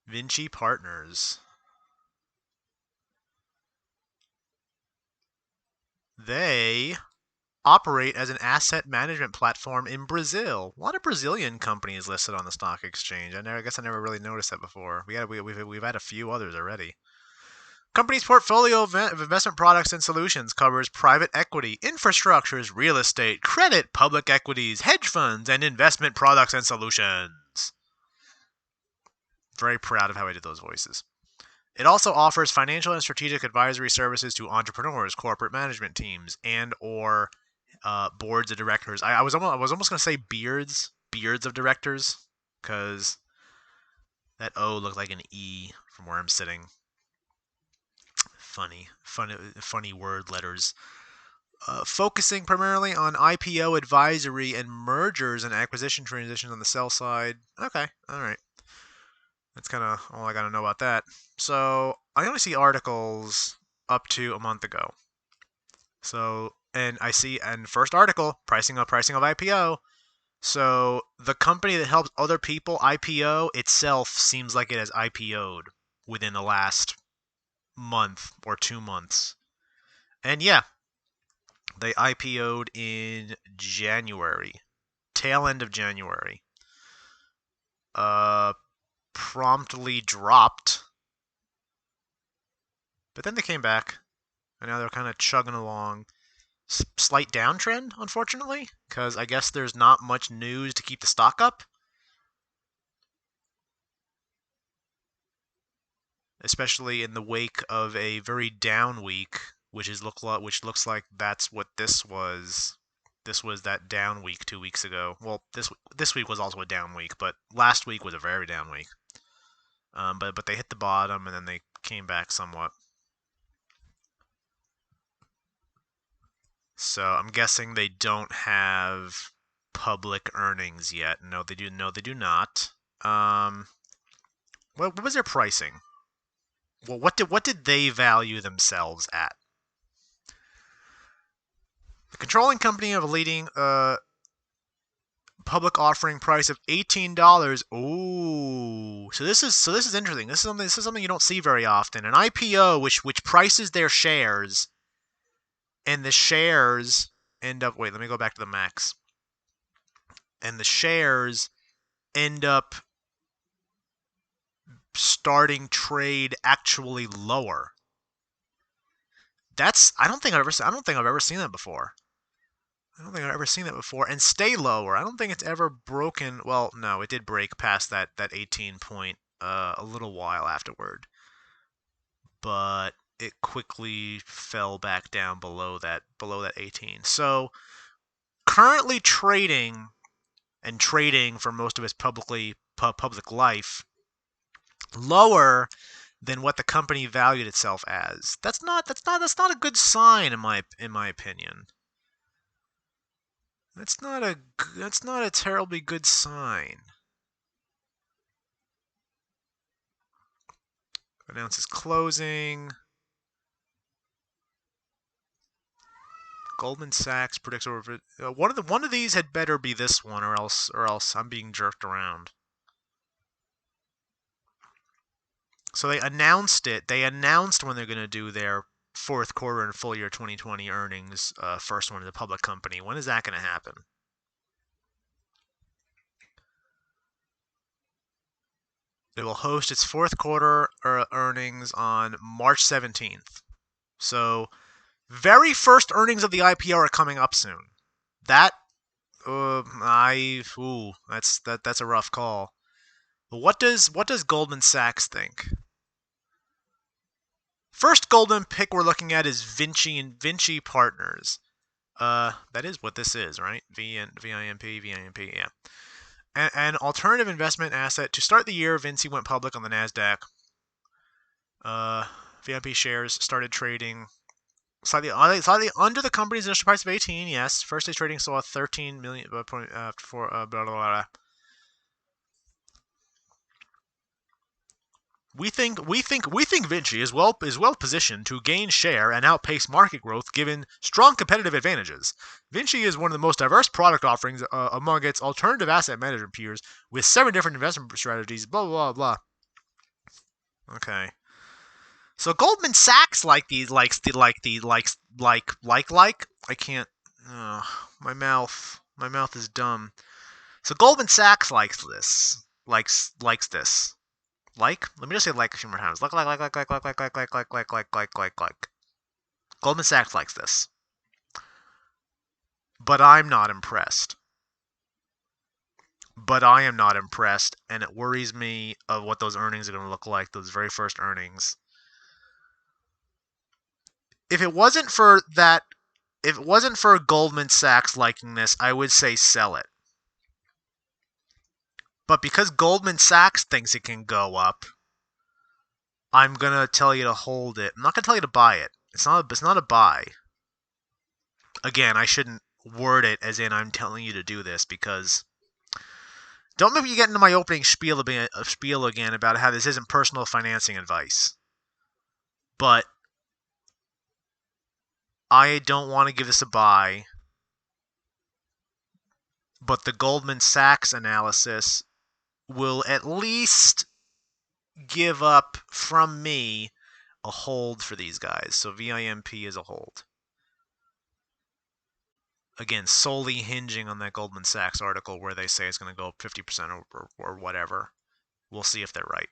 Vinci Partners. They operate as an asset management platform in Brazil. A lot of Brazilian companies listed on the stock exchange. I guess I never really noticed that before. We've had a few others already. Company's portfolio of investment products and solutions covers private equity, infrastructures, real estate, credit, public equities, hedge funds, and investment products and solutions. Very proud of how I did those voices. It also offers financial and strategic advisory services to entrepreneurs, corporate management teams, and/or boards of directors. I was almost going to say beards of directors, because that O looked like an E from where I'm sitting. Funny word letters. Focusing primarily on IPO advisory and mergers and acquisition transitions on the sell side. Okay, all right. That's kind of all I got to know about that. So I only see articles up to a month ago. So, and I see, and first article, pricing of IPO. So the company that helps other people IPO itself seems like it has IPO'd within the last month or 2 months. And yeah, they IPO'd in January, tail end of January. Promptly dropped, but then they came back, and now they're kind of chugging along. Slight downtrend, unfortunately, because I guess there's not much news to keep the stock up. Especially in the wake of a very down week, which looks like that's what this was. This was that down week 2 weeks ago. Well, this week was also a down week, but last week was a very down week. But they hit the bottom and then they came back somewhat. So I'm guessing they don't have public earnings yet. No, they do. No, they do not. What was their pricing? Well, what did they value themselves at? The controlling company of a leading public offering price of $18. Ooh, so this is interesting. This is something you don't see very often. An IPO which prices their shares, and the shares end up. Wait, let me go back to the max. And the shares end up starting trade actually lower. I don't think I've ever seen that before. And stay lower. I don't think it's ever broken. Well, no, it did break past that 18 point a little while afterward, but it quickly fell back down below that 18. So currently trading for most of its public life lower than what the company valued itself as. That's not a good sign in my opinion. That's not a terribly good sign. Announces closing. Goldman Sachs predicts over. One of these had better be this one, or else I'm being jerked around. So they announced it. They announced when they're going to do their fourth quarter and full year 2020 earnings. First one as a public company. When is that going to happen? It will host its fourth quarter earnings on March 17th. So, very first earnings of the IPO are coming up soon. That's a rough call. But what does Goldman Sachs think? First golden pick we're looking at is Vinci Partners. That is what this is, right? VINP, yeah. An alternative investment asset. To start the year, Vinci went public on the NASDAQ. VINP shares started trading slightly under the company's initial price of 18. Yes, first day's trading saw 13 million. We think Vinci is well positioned to gain share and outpace market growth given strong competitive advantages. Vinci is one of the most diverse product offerings among its alternative asset management peers with 7 different investment strategies. Blah blah blah. Okay. So Goldman Sachs I can't. My mouth is dumb. So Goldman Sachs likes this. Likes this. Let me just say like a few more times. Like. Goldman Sachs likes this. But I'm not impressed. But I am not impressed, and it worries me of what those earnings are going to look like, those very first earnings. If it wasn't for Goldman Sachs liking this, I would say sell it. But because Goldman Sachs thinks it can go up, I'm going to tell you to hold it. I'm not going to tell you to buy it. It's not a buy. Again, I shouldn't word it as in I'm telling you to do this, because don't make me get into my opening spiel again about how this isn't personal financing advice. But I don't want to give this a buy. But the Goldman Sachs analysis will at least give up from me a hold for these guys. So VINP is a hold. Again, solely hinging on that Goldman Sachs article where they say it's going to go up 50% or whatever. We'll see if they're right.